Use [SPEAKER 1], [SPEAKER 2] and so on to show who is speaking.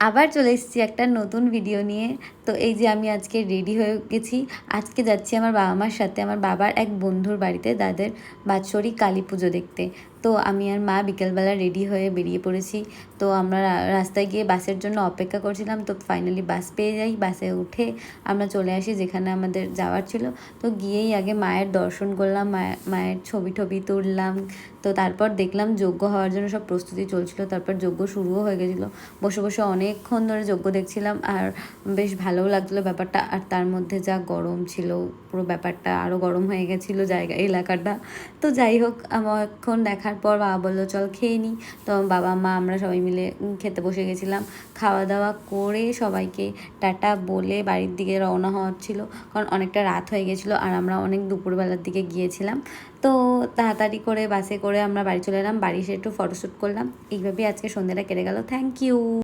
[SPEAKER 1] আবার চলে এসেছি একটা নতুন ভিডিও নিয়ে। তো এই যে আমি আজকে রেডি হয়ে গেছি। আজকে যাচ্ছি আমার বাবা মার সাথে আমার বাবার এক বন্ধুর বাড়িতে তাদের বাৎসরিক কালী পুজো দেখতে। তো আমি আর মা বিকেলবেলা রেডি হয়ে বেরিয়ে পড়েছি। তো আমরা রাস্তায় গিয়ে বাসের জন্য অপেক্ষা করছিলাম, তো ফাইনালি বাস পেয়ে যাই। বাসে উঠে আমরা চলে আসি যেখানে আমাদের যাওয়ার ছিল। তো গিয়েই আগে মায়ের দর্শন করলাম, মায়ের ছবি টবি তুললাম। তো তারপর দেখলাম যজ্ঞ হওয়ার জন্য সব প্রস্তুতি চলছিল, তারপর যজ্ঞ শুরুও হয়ে গেছিলো। বসে বসে অনেকক্ষণ ধরে যজ্ঞ দেখছিলাম আর বেশ ভালোও লাগছিলো ব্যাপারটা। আর তার মধ্যে যা গরম ছিল, পুরো ব্যাপারটা আরও গরম হয়ে গেছিলো জায়গা এলাকাটা। তো যাই হোক, অনেকক্ষণ দেখার পর বাবা বললো চল খেয়ে নিই। তো বাবা মা আমরা সবাই মিলে খেতে বসে গেছিলাম। খাওয়া দাওয়া করে সবাইকে টাটা বলে বাড়ির দিকে রওনা হওয়ার ছিল, কারণ অনেকটা রাত হয়ে গেছিলো আর আমরা অনেক দুপুরবেলার দিকে গিয়েছিলাম। তো তাড়াতাড়ি করে বাসে করে আমরা বাড়ি চলে এলাম। বাড়ি এসে একটু ফটোশ্যুট করলাম। এইভাবেই আজকে সন্ধ্যাটা কেটে গেল। Thank you.